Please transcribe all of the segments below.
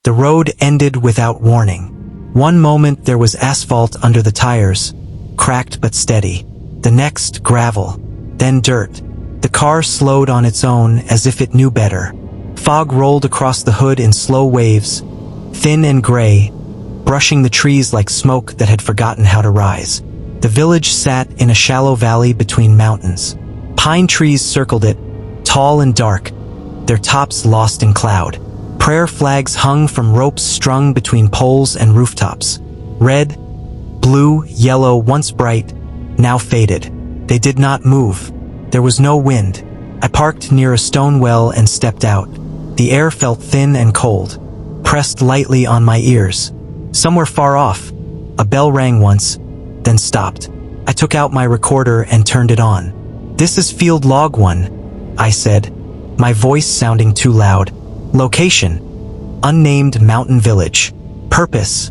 The road ended without warning. One moment there was asphalt under the tires, cracked but steady. The next, gravel, then dirt. The car slowed on its own as if it knew better. Fog rolled across the hood in slow waves, thin and gray, brushing the trees like smoke that had forgotten how to rise. The village sat in a shallow valley between mountains. Pine trees circled it, tall and dark, their tops lost in cloud. Prayer flags hung from ropes strung between poles and rooftops. Red, blue, yellow, once bright, now faded. They did not move. There was no wind. I parked near a stone well and stepped out. The air felt thin and cold, pressed lightly on my ears. Somewhere far off, a bell rang once, then stopped. I took out my recorder and turned it on. "This is Field Log 1, I said, my voice sounding too loud. Location: unnamed mountain village. Purpose: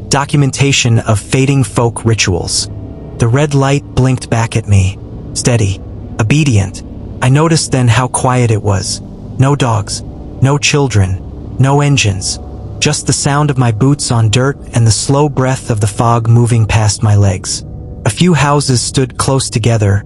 documentation of fading folk rituals." The red light blinked back at me, steady, obedient. I noticed then how quiet it was. No dogs, no children, no engines. Just the sound of my boots on dirt and the slow breath of the fog moving past my legs. A few houses stood close together,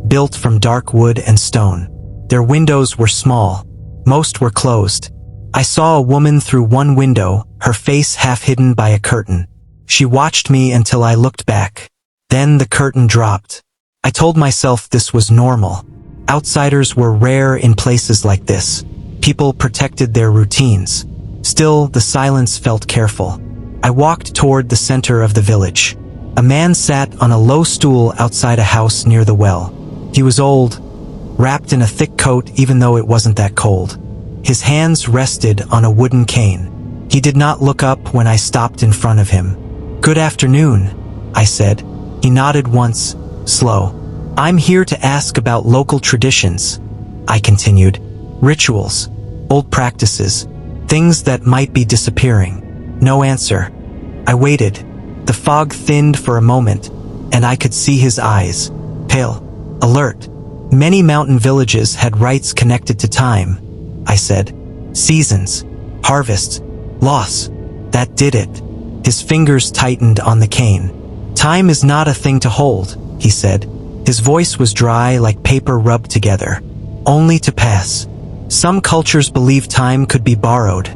built from dark wood and stone. Their windows were small. Most were closed. I saw a woman through one window, her face half hidden by a curtain. She watched me until I looked back. Then the curtain dropped. I told myself this was normal. Outsiders were rare in places like this. People protected their routines. Still, the silence felt careful. I walked toward the center of the village. A man sat on a low stool outside a house near the well. He was old, wrapped in a thick coat even though it wasn't that cold. His hands rested on a wooden cane. He did not look up when I stopped in front of him. "Good afternoon," I said. He nodded once, slow. "I'm here to ask about local traditions," I continued. "Rituals, old practices, things that might be disappearing." No answer. I waited. The fog thinned for a moment, and I could see his eyes, pale, alert. Many mountain villages had rites connected to time, I said. Seasons, harvests, loss. That did it. His fingers tightened on the cane. "Time is not a thing to hold," he said. His voice was dry like paper rubbed together. "Only to pass. Some cultures believe time could be borrowed,"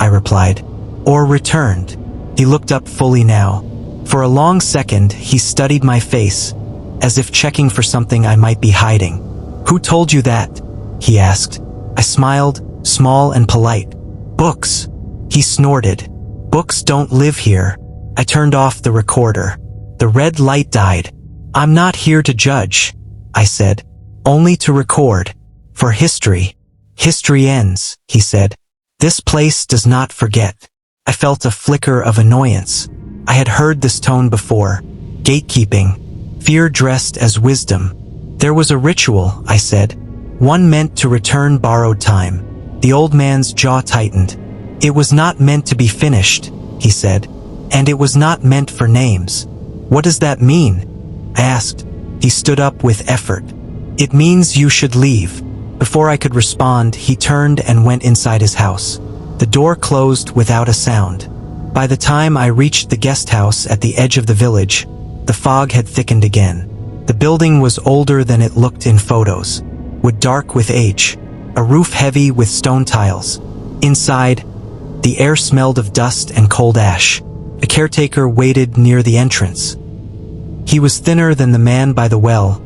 I replied, "or returned." He looked up fully now. For a long second, he studied my face, as if checking for something I might be hiding. "Who told you that?" he asked. I smiled, small and polite. "Books." He snorted. "Books don't live here." I turned off the recorder. The red light died. "I'm not here to judge," I said. "Only to record. For history. History ends," he said. "This place does not forget." I felt a flicker of annoyance. I had heard this tone before. Gatekeeping. Fear dressed as wisdom. "There was a ritual," I said. "One meant to return borrowed time." The old man's jaw tightened. "It was not meant to be finished," he said. "And it was not meant for names." "What does that mean?" I asked. He stood up with effort. "It means you should leave." Before I could respond, he turned and went inside his house. The door closed without a sound. By the time I reached the guest house at the edge of the village, the fog had thickened again. The building was older than it looked in photos. Wood dark with age, a roof heavy with stone tiles. Inside, the air smelled of dust and cold ash. A caretaker waited near the entrance. He was thinner than the man by the well,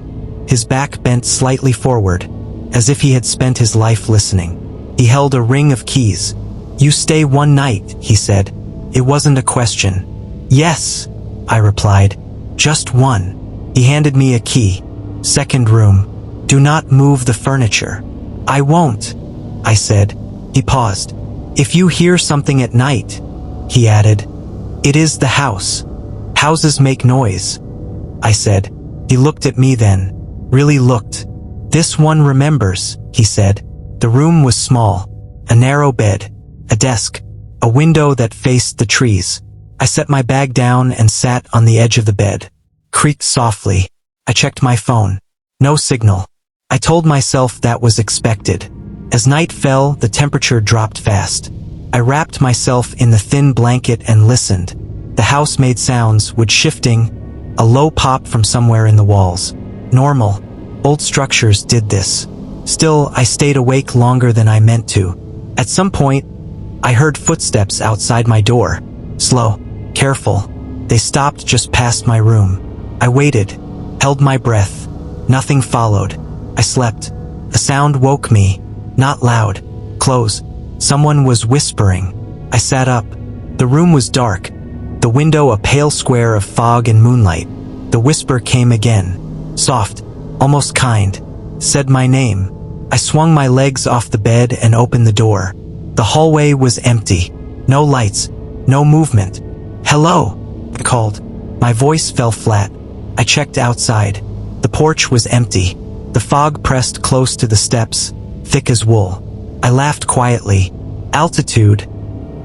his back bent slightly forward, as if he had spent his life listening. He held a ring of keys. "You stay one night," he said. It wasn't a question. "Yes," I replied. "Just one." He handed me a key. "Second room. Do not move the furniture." "I won't," I said. He paused. "If you hear something at night," he added, "it is the house. Houses make noise." I said. He looked at me then. Really looked. "This one remembers," he said. The room was small. A narrow bed. A desk. A window that faced the trees. I set my bag down and sat on the edge of the bed. Creaked softly. I checked my phone. No signal. I told myself that was expected. As night fell, the temperature dropped fast. I wrapped myself in the thin blanket and listened. The house made sounds, wood shifting, a low pop from somewhere in the walls. Normal. Old structures did this. Still, I stayed awake longer than I meant to. At some point, I heard footsteps outside my door. Slow, careful. They stopped just past my room. I waited, held my breath. Nothing followed. I slept. A sound woke me. Not loud. Close. Someone was whispering. I sat up. The room was dark. The window a pale square of fog and moonlight. The whisper came again. Soft, almost kind. Said my name. I swung my legs off the bed and opened the door. The hallway was empty. No lights. No movement. Hello, I called. My voice fell flat. I checked outside. The porch was empty. The fog pressed close to the steps, thick as wool. I laughed quietly. Altitude,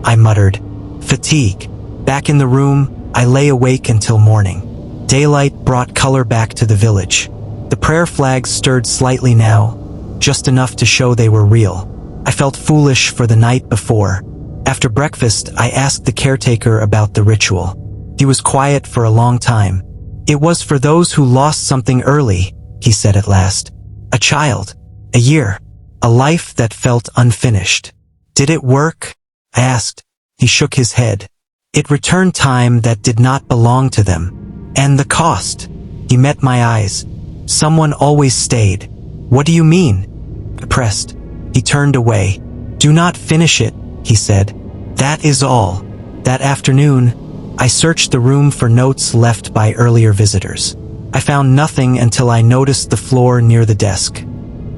I muttered. Fatigue. Back in the room, I lay awake until morning. Daylight brought color back to the village. The prayer flags stirred slightly now, just enough to show they were real. I felt foolish for the night before. After breakfast, I asked the caretaker about the ritual. He was quiet for a long time. It was for those who lost something early, he said at last. A child. A year. A life that felt unfinished. Did it work? I asked. He shook his head. It returned time that did not belong to them. And the cost. He met my eyes. Someone always stayed. What do you mean? I pressed. He turned away. Do not finish it, he said. That is all. That afternoon, I searched the room for notes left by earlier visitors. I found nothing until I noticed the floor near the desk.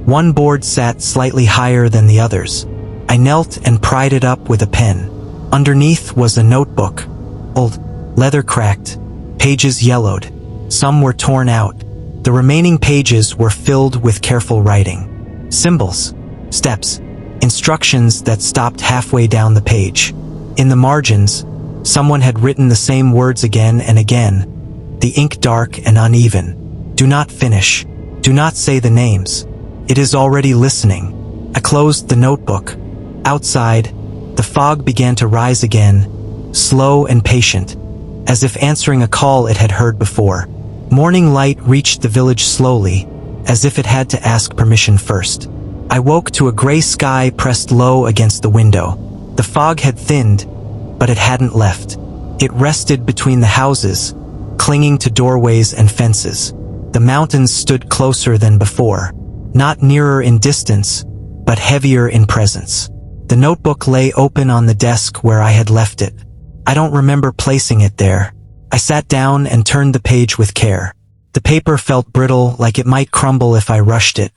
One board sat slightly higher than the others. I knelt and pried it up with a pen. Underneath was a notebook. Old, leather cracked, pages yellowed. Some were torn out. The remaining pages were filled with careful writing. Symbols, steps, instructions that stopped halfway down the page. In the margins, someone had written the same words again and again, the ink dark and uneven. Do not finish. Do not say the names. It is already listening. I closed the notebook. Outside, the fog began to rise again, slow and patient, as if answering a call it had heard before. Morning light reached the village slowly, as if it had to ask permission first. I woke to a gray sky pressed low against the window. The fog had thinned, but it hadn't left. It rested between the houses, clinging to doorways and fences. The mountains stood closer than before, not nearer in distance, but heavier in presence. The notebook lay open on the desk where I had left it. I don't remember placing it there. I sat down and turned the page with care. The paper felt brittle, like it might crumble if I rushed it.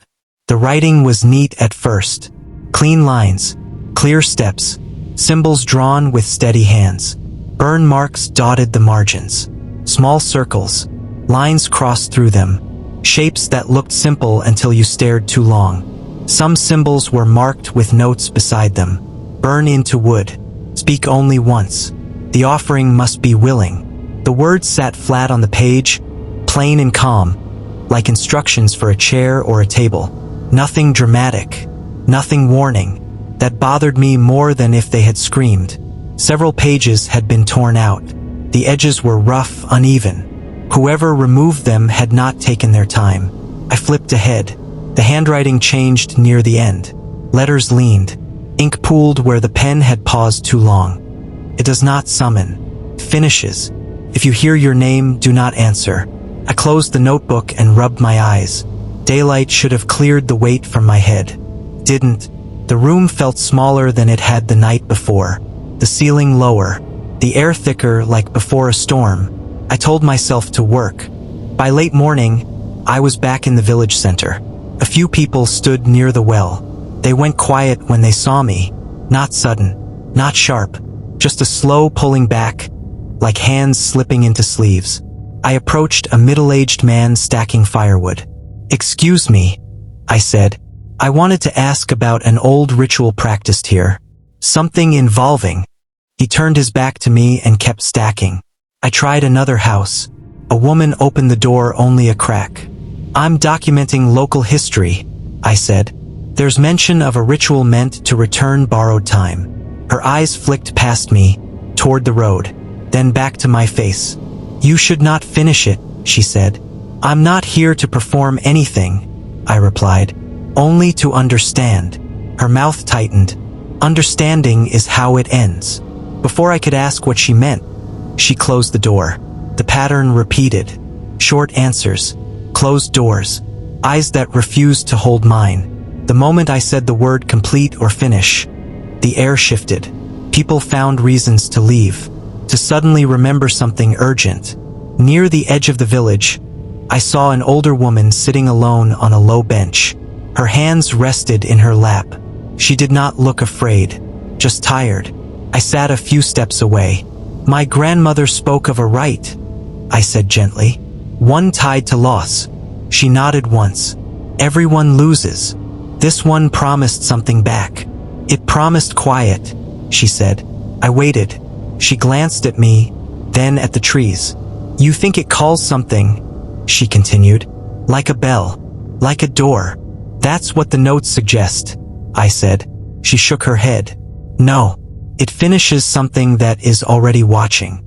The writing was neat at first. Clean lines, clear steps, symbols drawn with steady hands. Burn marks dotted the margins. Small circles, lines crossed through them, shapes that looked simple until you stared too long. Some symbols were marked with notes beside them. Burn into wood. Speak only once. The offering must be willing. The words sat flat on the page, plain and calm, like instructions for a chair or a table. Nothing dramatic, nothing warning. That bothered me more than if they had screamed. Several pages had been torn out. The edges were rough, uneven. Whoever removed them had not taken their time. I flipped ahead. The handwriting changed near the end. Letters leaned. Ink pooled where the pen had paused too long. It does not summon. Finishes. If you hear your name, do not answer. I closed the notebook and rubbed my eyes. Daylight should have cleared the weight from my head. Didn't. The room felt smaller than it had the night before. The ceiling lower. The air thicker, like before a storm. I told myself to work. By late morning, I was back in the village center. A few people stood near the well. They went quiet when they saw me. Not sudden. Not sharp. Just a slow pulling back, like hands slipping into sleeves. I approached a middle-aged man stacking firewood. "Excuse me," I said. "I wanted to ask about an old ritual practiced here. Something involving." He turned his back to me and kept stacking. I tried another house. A woman opened the door only a crack. "I'm documenting local history," I said. "There's mention of a ritual meant to return borrowed time." Her eyes flicked past me, toward the road, then back to my face. "You should not finish it," she said. "I'm not here to perform anything," I replied. "Only to understand." Her mouth tightened. "Understanding is how it ends." Before I could ask what she meant, she closed the door. The pattern repeated. Short answers, closed doors, eyes that refused to hold mine. The moment I said the word complete or finish, the air shifted. People found reasons to leave, to suddenly remember something urgent. Near the edge of the village, I saw an older woman sitting alone on a low bench. Her hands rested in her lap. She did not look afraid, just tired. I sat a few steps away. "My grandmother spoke of a right," I said gently. "One tied to loss." She nodded once. "Everyone loses. This one promised something back. It promised quiet," she said. I waited. She glanced at me, then at the trees. "You think it calls something," she continued. "Like a bell. Like a door. That's what the notes suggest," I said. She shook her head. "No. It finishes something that is already watching."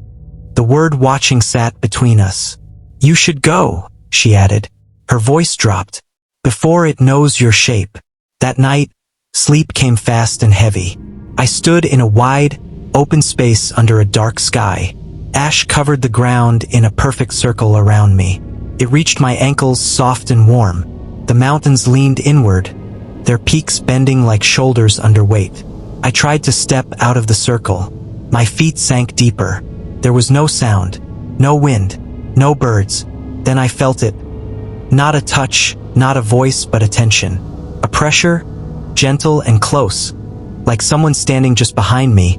The word watching sat between us. "You should go," she added. Her voice dropped. "Before it knows your shape." That night, sleep came fast and heavy. I stood in a wide, open space under a dark sky. Ash covered the ground in a perfect circle around me. It reached my ankles, soft and warm. The mountains leaned inward, their peaks bending like shoulders under weight. I tried to step out of the circle. My feet sank deeper. There was no sound, no wind, no birds. Then I felt it. Not a touch, not a voice, but a tension. A pressure, gentle and close, like someone standing just behind me,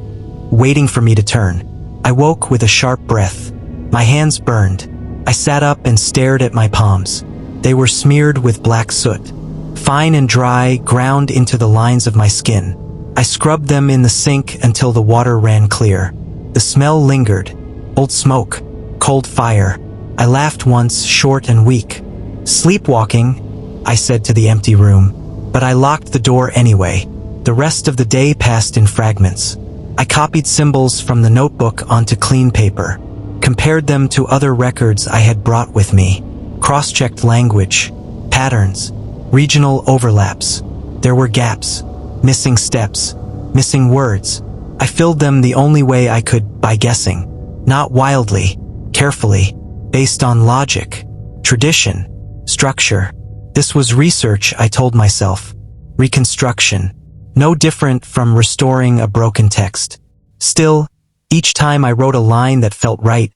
waiting for me to turn. I woke with a sharp breath. My hands burned. I sat up and stared at my palms. They were smeared with black soot, fine and dry, ground into the lines of my skin. I scrubbed them in the sink until the water ran clear. The smell lingered. Old smoke, cold fire. I laughed once, short and weak. "Sleepwalking," I said to the empty room. But I locked the door anyway. The rest of the day passed in fragments. I copied symbols from the notebook onto clean paper, compared them to other records I had brought with me, cross-checked language, patterns, regional overlaps. There were gaps, missing steps, missing words. I filled them the only way I could, by guessing. Not wildly, carefully, based on logic, tradition, structure. This was research, I told myself. Reconstruction. No different from restoring a broken text. Still, each time I wrote a line that felt right,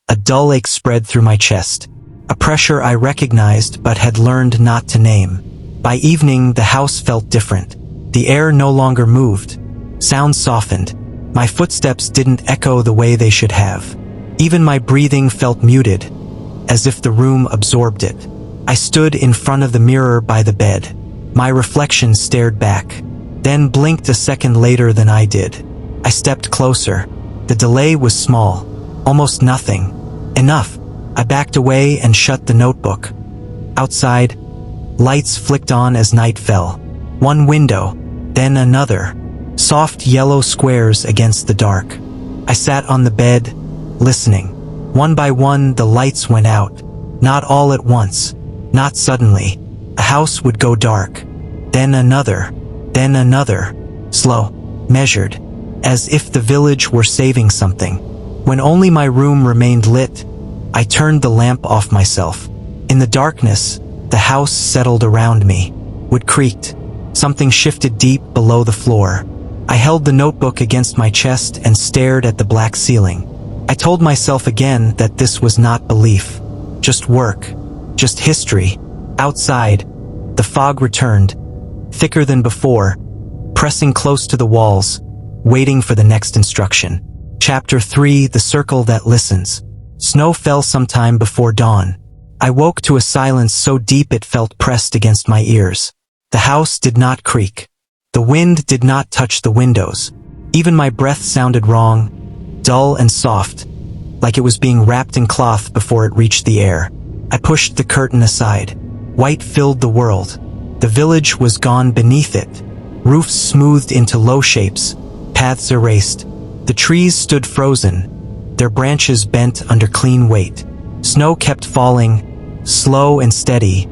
a dull ache spread through my chest. A pressure I recognized but had learned not to name. By evening, the house felt different. The air no longer moved. Sound softened. My footsteps didn't echo the way they should have. Even my breathing felt muted, as if the room absorbed it. I stood in front of the mirror by the bed. My reflection stared back, then blinked a second later than I did. I stepped closer. The delay was small, almost nothing. Enough. I backed away and shut the notebook. Outside, lights flicked on as night fell. One window, then another. Soft yellow squares against the dark. I sat on the bed, listening. One by one, the lights went out. Not all at once. Not suddenly. A house would go dark. Then another. Then another. Slow. Measured. As if the village were saving something. When only my room remained lit, I turned the lamp off myself. In the darkness, the house settled around me. Wood creaked. Something shifted deep below the floor. I held the notebook against my chest and stared at the black ceiling. I told myself again that this was not belief. Just work. Just history. Outside, the fog returned, thicker than before, pressing close to the walls, waiting for the next instruction. Chapter 3: The Circle That Listens. Snow fell sometime before dawn. I woke to a silence so deep it felt pressed against my ears. The house did not creak. The wind did not touch the windows. Even my breath sounded wrong, dull and soft, like it was being wrapped in cloth before it reached the air. I pushed the curtain aside. White filled the world. The village was gone beneath it. Roofs smoothed into low shapes. paths erased. The trees stood frozen, their branches bent under clean weight. Snow kept falling, slow and steady,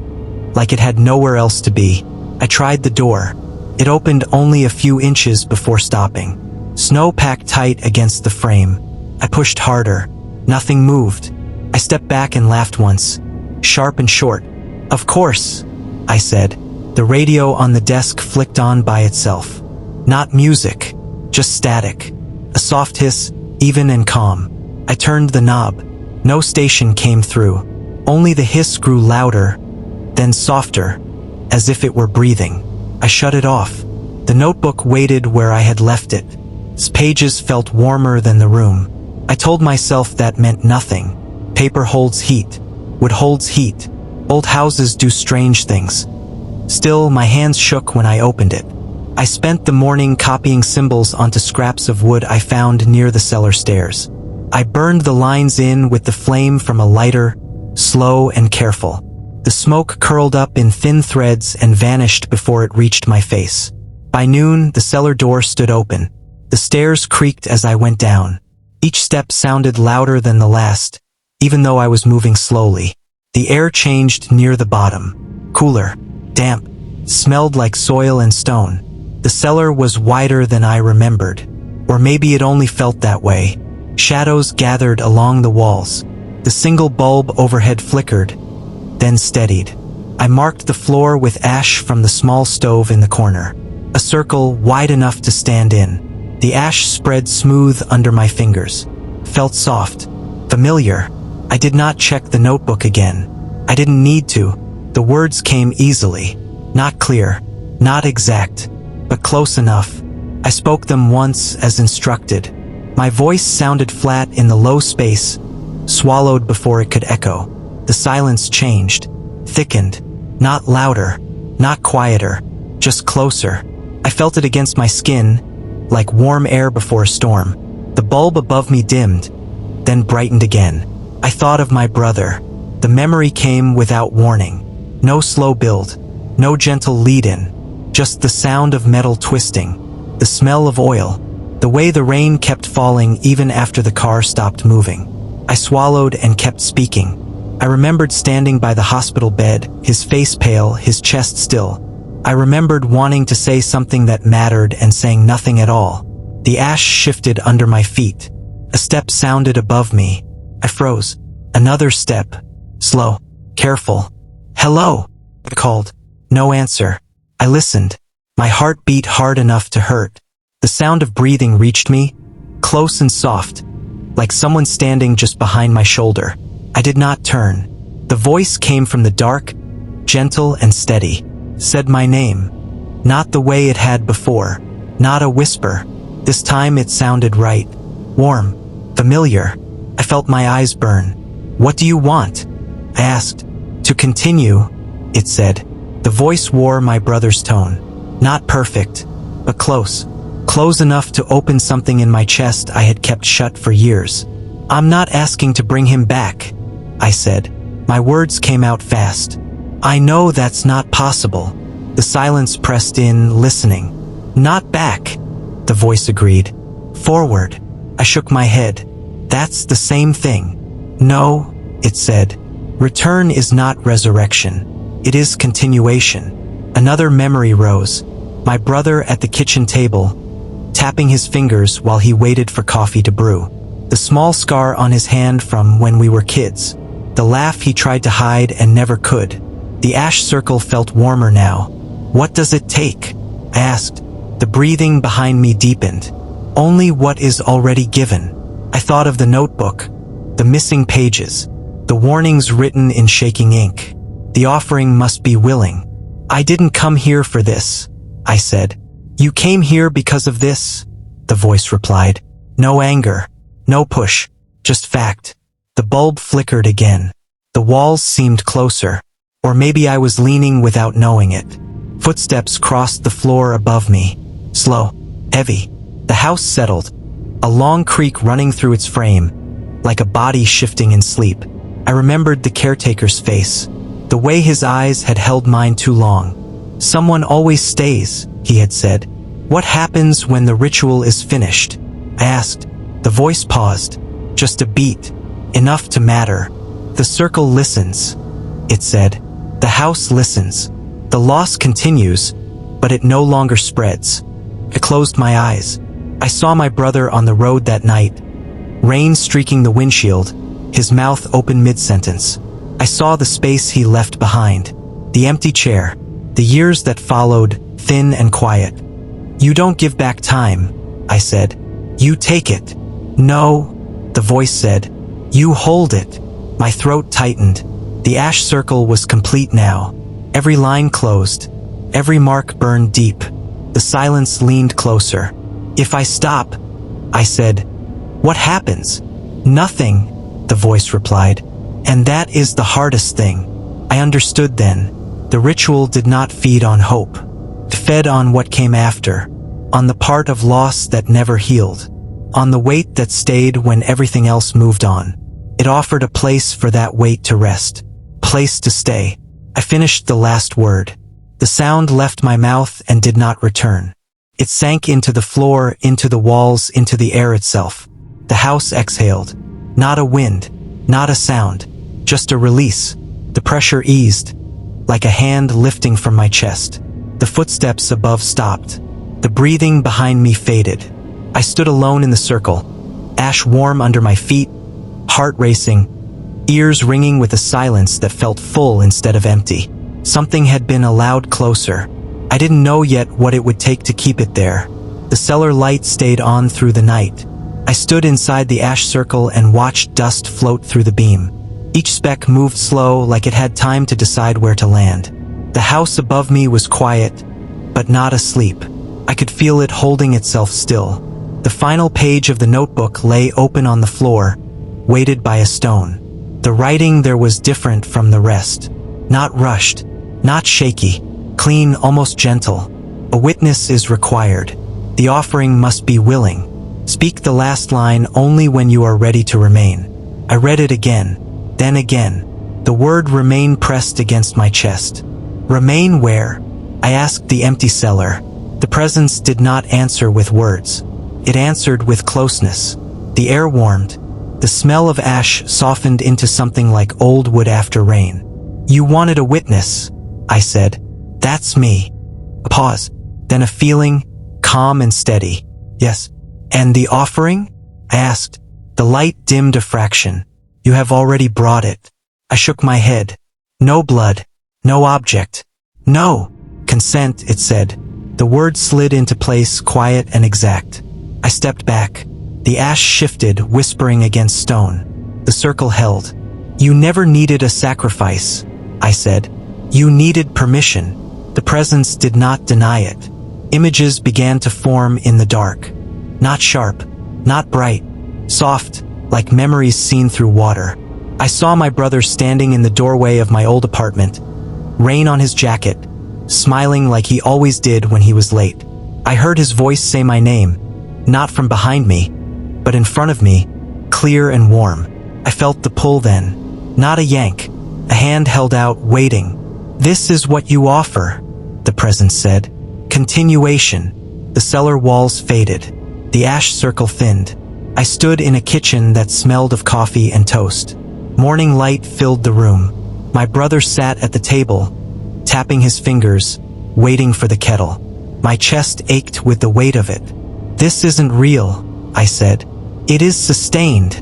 like it had nowhere else to be. I tried the door. It opened only a few inches before stopping. Snow packed tight against the frame. I pushed harder. Nothing moved. I stepped back and laughed once, sharp and short. "Of course," I said. The radio on the desk flicked on by itself. Not music, just static. A soft hiss, even and calm. I turned the knob. No station came through. Only the hiss grew louder, then softer, as if it were breathing. I shut it off. The notebook waited where I had left it. Its pages felt warmer than the room. I told myself that meant nothing. Paper holds heat. Wood holds heat. Old houses do strange things. Still, my hands shook when I opened it. I spent the morning copying symbols onto scraps of wood I found near the cellar stairs. I burned the lines in with the flame from a lighter, slow and careful. The smoke curled up in thin threads and vanished before it reached my face. By noon, the cellar door stood open. The stairs creaked as I went down. Each step sounded louder than the last, even though I was moving slowly. The air changed near the bottom. Cooler, damp, smelled like soil and stone. The cellar was wider than I remembered, or maybe it only felt that way. Shadows gathered along the walls. The single bulb overhead flickered, then steadied. I marked the floor with ash from the small stove in the corner. A circle wide enough to stand in. The ash spread smooth under my fingers. Felt soft, familiar. I did not check the notebook again. I didn't need to. The words came easily. Not clear, not exact, but close enough. I spoke them once as instructed. My voice sounded flat in the low space, swallowed before it could echo. The silence changed, thickened, not louder, not quieter, just closer. I felt it against my skin, like warm air before a storm. The bulb above me dimmed, then brightened again. I thought of my brother. The memory came without warning. No slow build, no gentle lead-in, just the sound of metal twisting, the smell of oil, the way the rain kept falling even after the car stopped moving. I swallowed and kept speaking. I remembered standing by the hospital bed, his face pale, his chest still. I remembered wanting to say something that mattered and saying nothing at all. The ash shifted under my feet. A step sounded above me. I froze. Another step. Slow. Careful. "Hello," I called. No answer. I listened. My heart beat hard enough to hurt. The sound of breathing reached me, close and soft, like someone standing just behind my shoulder. I did not turn. The voice came from the dark, gentle and steady. Said my name. Not the way it had before. Not a whisper. This time it sounded right. Warm. Familiar. I felt my eyes burn. "What do you want?" I asked. "To continue," it said. The voice wore my brother's tone. Not perfect, but close. Close enough to open something in my chest I had kept shut for years. "I'm not asking to bring him back," I said. My words came out fast. "I know that's not possible." The silence pressed in, listening. "Not back," the voice agreed. "Forward." I shook my head. "That's the same thing." "No," it said. "Return is not resurrection. It is continuation." Another memory rose. My brother at the kitchen table, tapping his fingers while he waited for coffee to brew. The small scar on his hand from when we were kids. The laugh he tried to hide and never could. The ash circle felt warmer now. "What does it take?" I asked. The breathing behind me deepened. "Only what is already given." I thought of the notebook, the missing pages, the warnings written in shaking ink. The offering must be willing. "I didn't come here for this," I said. "You came here because of this," the voice replied. No anger, no push, just fact. The bulb flickered again. The walls seemed closer. Or maybe I was leaning without knowing it. Footsteps crossed the floor above me. Slow, heavy. The house settled. A long creak running through its frame, like a body shifting in sleep. I remembered the caretaker's face. The way his eyes had held mine too long. "Someone always stays," he had said. "What happens when the ritual is finished?" I asked. The voice paused. "Just a beat. Enough to matter. The circle listens," it said. "The house listens. The loss continues, but it no longer spreads." I closed my eyes. I saw my brother on the road that night, rain streaking the windshield, his mouth open mid-sentence. I saw the space he left behind, the empty chair, the years that followed, thin and quiet. "You don't give back time," I said. "You take it." "No," the voice said. "You hold it." My throat tightened. The ash circle was complete now. Every line closed. Every mark burned deep. The silence leaned closer. "If I stop," I said, "what happens?" "Nothing," the voice replied. "And that is the hardest thing." I understood then. The ritual did not feed on hope. It fed on what came after, on the part of loss that never healed, on the weight that stayed when everything else moved on. It offered a place for that weight to rest, place to stay. I finished the last word. The sound left my mouth and did not return. It sank into the floor, into the walls, into the air itself. The house exhaled. Not a wind, not a sound, just a release. The pressure eased, like a hand lifting from my chest. The footsteps above stopped. The breathing behind me faded. I stood alone in the circle, ash warm under my feet, heart racing, ears ringing with a silence that felt full instead of empty. Something had been allowed closer. I didn't know yet what it would take to keep it there. The cellar light stayed on through the night. I stood inside the ash circle and watched dust float through the beam. Each speck moved slow, like it had time to decide where to land. The house above me was quiet, but not asleep. I could feel it holding itself still. The final page of the notebook lay open on the floor, weighted by a stone. The writing there was different from the rest. Not rushed, not shaky, clean, almost gentle. A witness is required. The offering must be willing. Speak the last line only when you are ready to remain. I read it again, then again. The word remain pressed against my chest. Remain where? I asked the empty cellar. The presence did not answer with words. It answered with closeness. The air warmed. The smell of ash softened into something like old wood after rain. "You wanted a witness," I said. "That's me." A pause, then a feeling, calm and steady. "Yes." "And the offering?" I asked. The light dimmed a fraction. "You have already brought it." I shook my head. "No blood. No object." "No." "Consent," it said. The word slid into place, quiet and exact. I stepped back. The ash shifted, whispering against stone. The circle held. "You never needed a sacrifice," I said. "You needed permission." The presence did not deny it. Images began to form in the dark. Not sharp, not bright, soft, like memories seen through water. I saw my brother standing in the doorway of my old apartment, rain on his jacket, smiling like he always did when he was late. I heard his voice say my name, not from behind me, but in front of me, clear and warm. I felt the pull then, not a yank, a hand held out, waiting. "This is what you offer," the presence said. Continuation. The cellar walls faded. The ash circle thinned. I stood in a kitchen that smelled of coffee and toast. Morning light filled the room. My brother sat at the table, tapping his fingers, waiting for the kettle. My chest ached with the weight of it. "This isn't real," I said. "It is sustained,"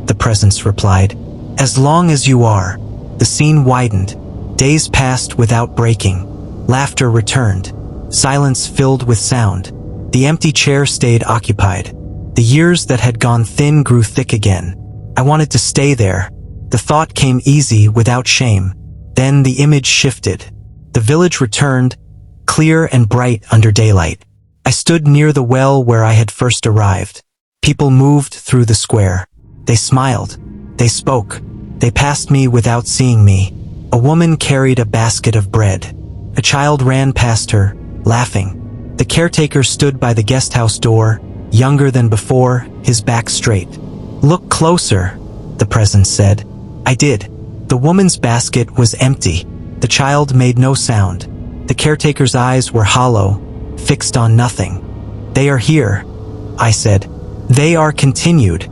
the presence replied. "As long as you are." The scene widened. Days passed without breaking. Laughter returned. Silence filled with sound. The empty chair stayed occupied. The years that had gone thin grew thick again. I wanted to stay there. The thought came easy, without shame. Then the image shifted. The village returned, clear and bright under daylight. I stood near the well where I had first arrived. People moved through the square. They smiled. They spoke. They passed me without seeing me. A woman carried a basket of bread. A child ran past her, laughing. The caretaker stood by the guest house door, younger than before, his back straight. "Look closer," the presence said. I did. The woman's basket was empty. The child made no sound. The caretaker's eyes were hollow, fixed on nothing. They are here, I said. They are continued.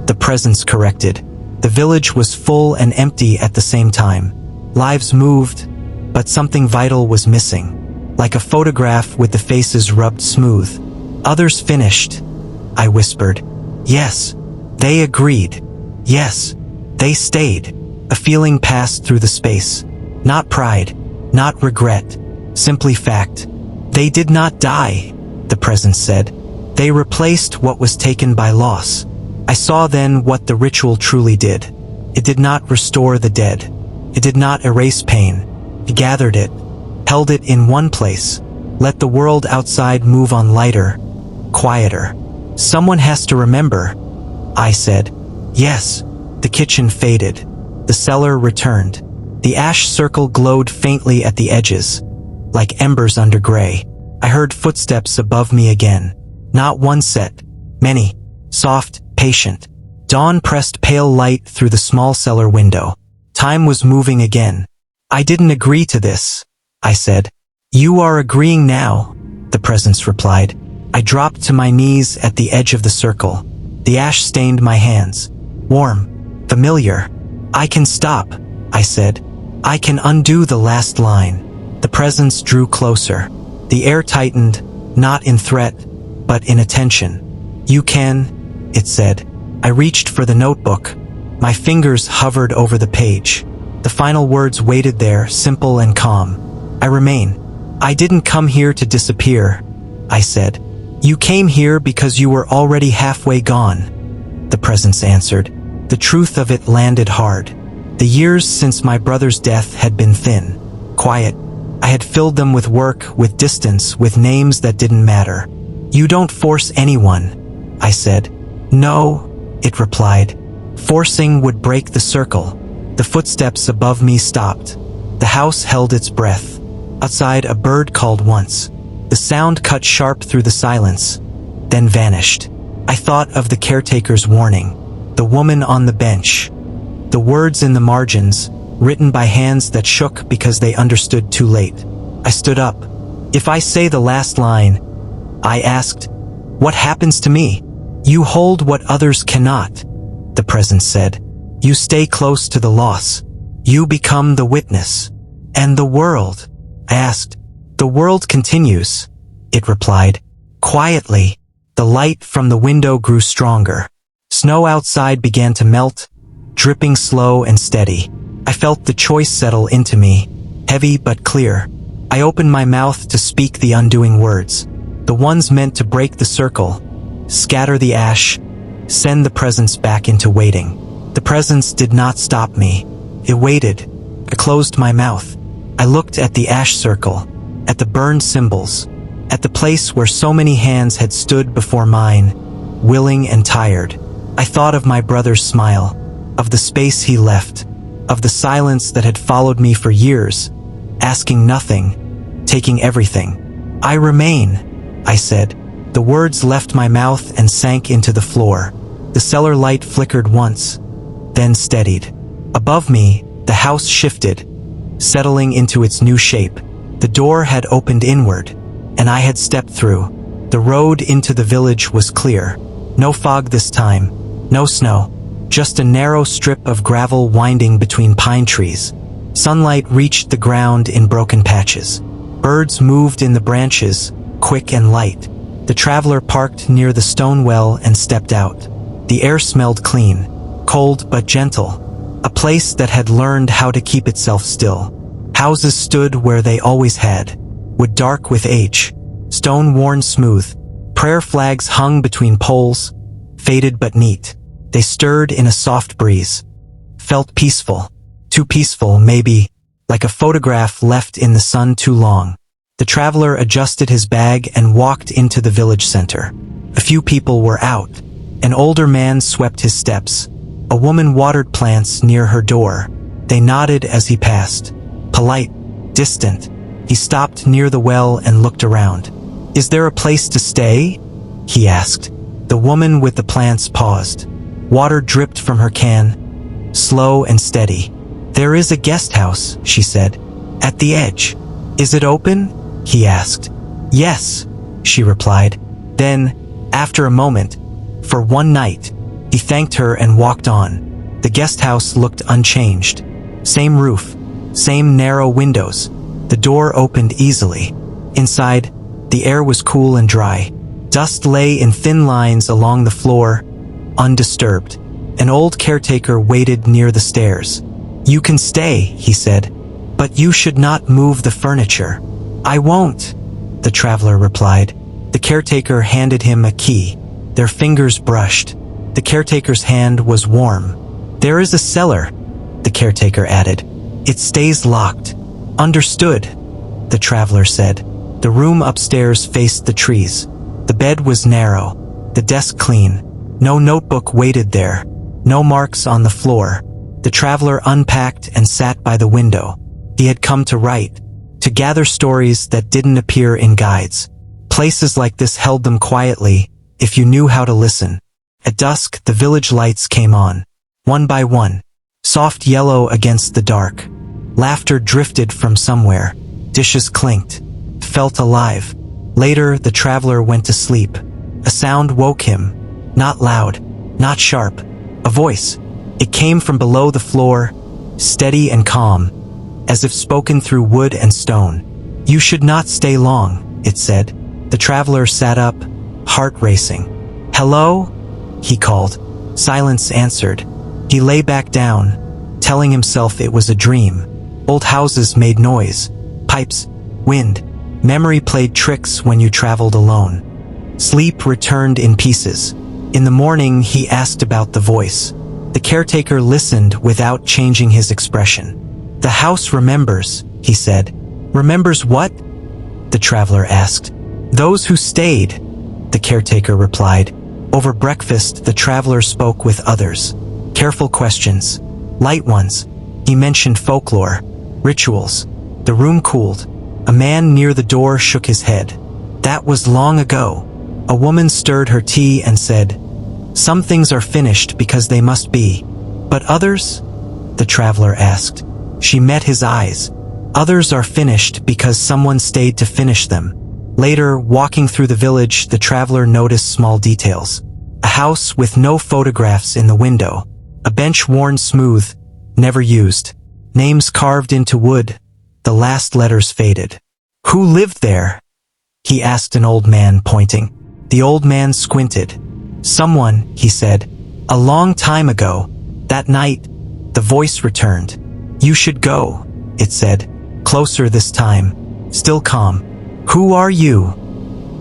The presence corrected. The village was full and empty at the same time. Lives moved, but something vital was missing. Like a photograph with the faces rubbed smooth. Others finished, I whispered. Yes, they agreed. Yes, they stayed. A feeling passed through the space. Not pride, not regret, simply fact. They did not die, the presence said. They replaced what was taken by loss. I saw then what the ritual truly did. It did not restore the dead. It did not erase pain. It gathered it, held it in one place, let the world outside move on lighter, quieter. Someone has to remember, I said. Yes. The kitchen faded. The cellar returned. The ash circle glowed faintly at the edges, like embers under gray. I heard footsteps above me again. Not one set, many, soft, patient. Dawn pressed pale light through the small cellar window. Time was moving again. I didn't agree to this, I said. You are agreeing now, the presence replied. I dropped to my knees at the edge of the circle. The ash stained my hands. Warm, familiar. I can stop, I said. I can undo the last line. The presence drew closer. The air tightened, not in threat, but in attention. You can, it said. I reached for the notebook. My fingers hovered over the page. The final words waited there, simple and calm. I remain. I didn't come here to disappear, I said. You came here because you were already halfway gone, the presence answered. The truth of it landed hard. The years since my brother's death had been thin, quiet. I had filled them with work, with distance, with names that didn't matter. You don't force anyone, I said. No, it replied. Forcing would break the circle. The footsteps above me stopped. The house held its breath. Outside, a bird called once. The sound cut sharp through the silence, then vanished. I thought of the caretaker's warning, the woman on the bench, the words in the margins, written by hands that shook because they understood too late. I stood up. If I say the last line, I asked, what happens to me? You hold what others cannot, the presence said. You stay close to the loss. You become the witness. And the world? I asked. The world continues, it replied. Quietly, the light from the window grew stronger. Snow outside began to melt, dripping slow and steady. I felt the choice settle into me, heavy but clear. I opened my mouth to speak the undoing words, the ones meant to break the circle, scatter the ash, send the presence back into waiting. The presence did not stop me. It waited. I closed my mouth. I looked at the ash circle, at the burned symbols, at the place where so many hands had stood before mine, willing and tired. I thought of my brother's smile, of the space he left, of the silence that had followed me for years, asking nothing, taking everything. I remain, I said. The words left my mouth and sank into the floor. The cellar light flickered once, then steadied. Above me, the house shifted, settling into its new shape. The door had opened inward, and I had stepped through. The road into the village was clear. No fog this time, no snow, just a narrow strip of gravel winding between pine trees. Sunlight reached the ground in broken patches. Birds moved in the branches, quick and light. The traveler parked near the stone well and stepped out. The air smelled clean, cold but gentle, a place that had learned how to keep itself still. Houses stood where they always had, wood dark with age, stone worn smooth. Prayer flags hung between poles, faded but neat. They stirred in a soft breeze. Felt peaceful. Too peaceful, maybe, like a photograph left in the sun too long. The traveler adjusted his bag and walked into the village center. A few people were out. An older man swept his steps. A woman watered plants near her door. They nodded as he passed. Polite, distant. He stopped near the well and looked around. Is there a place to stay? He asked. The woman with the plants paused. Water dripped from her can, slow and steady. There is a guest house, she said, at the edge. Is it open? He asked. Yes, she replied. Then, after a moment, for one night, he thanked her and walked on. The guest house looked unchanged. Same roof, same narrow windows. The door opened easily. Inside, the air was cool and dry. Dust lay in thin lines along the floor, undisturbed. An old caretaker waited near the stairs. "You can stay," he said, "but you should not move the furniture." "I won't," the traveler replied. The caretaker handed him a key. Their fingers brushed. The caretaker's hand was warm. "There is a cellar," the caretaker added. "It stays locked." "Understood," the traveler said. The room upstairs faced the trees. The bed was narrow, the desk clean. No notebook waited there, no marks on the floor. The traveler unpacked and sat by the window. He had come to write, to gather stories that didn't appear in guides. Places like this held them quietly, if you knew how to listen. At dusk, the village lights came on, one by one, soft yellow against the dark. Laughter drifted from somewhere. Dishes clinked, felt alive. Later, the traveler went to sleep. A sound woke him, not loud, not sharp, a voice. It came from below the floor, steady and calm, as if spoken through wood and stone. "You should not stay long," it said. The traveler sat up, heart racing. "Hello?" he called. Silence answered. He lay back down, telling himself it was a dream. Old houses made noise, pipes, wind. Memory played tricks when you traveled alone. Sleep returned in pieces. In the morning, he asked about the voice. The caretaker listened without changing his expression. "The house remembers," he said. "Remembers what?" the traveler asked. "Those who stayed," the caretaker replied. Over breakfast, the traveler spoke with others. Careful questions, light ones. He mentioned folklore, rituals. The room cooled. A man near the door shook his head. "That was long ago." A woman stirred her tea and said, "Some things are finished because they must be. But others?" the traveler asked. She met his eyes. "Others are finished because someone stayed to finish them." Later, walking through the village, the traveler noticed small details. A house with no photographs in the window. A bench worn smooth, never used. Names carved into wood. The last letters faded. "Who lived there?" he asked an old man, pointing. The old man squinted. "Someone," he said. "A long time ago. That night." The voice returned. "You should go," it said. Closer this time. Still calm. "Who are you?"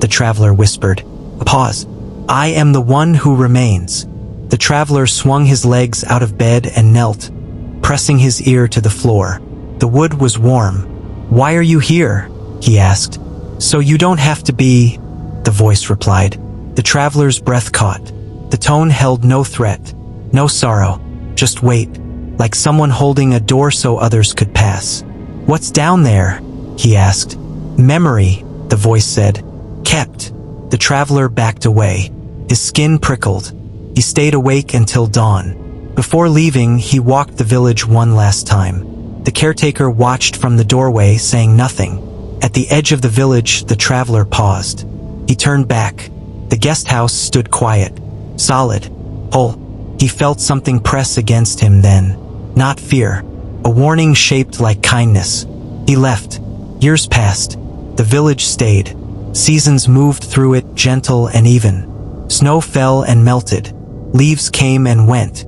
the traveler whispered. A pause. "I am the one who remains." The traveler swung his legs out of bed and knelt, pressing his ear to the floor. The wood was warm. "Why are you here?" he asked. "So you don't have to be," the voice replied. The traveler's breath caught. The tone held no threat, no sorrow, just weight, like someone holding a door so others could pass. "What's down there?" he asked. "Memory," the voice said. "Kept." The traveler backed away. His skin prickled. He stayed awake until dawn. Before leaving, he walked the village one last time. The caretaker watched from the doorway, saying nothing. At the edge of the village, the traveler paused. He turned back. The guest house stood quiet, solid, whole. He felt something press against him then. Not fear. A warning shaped like kindness. He left. Years passed. The village stayed. Seasons moved through it, gentle and even. Snow fell and melted. Leaves came and went.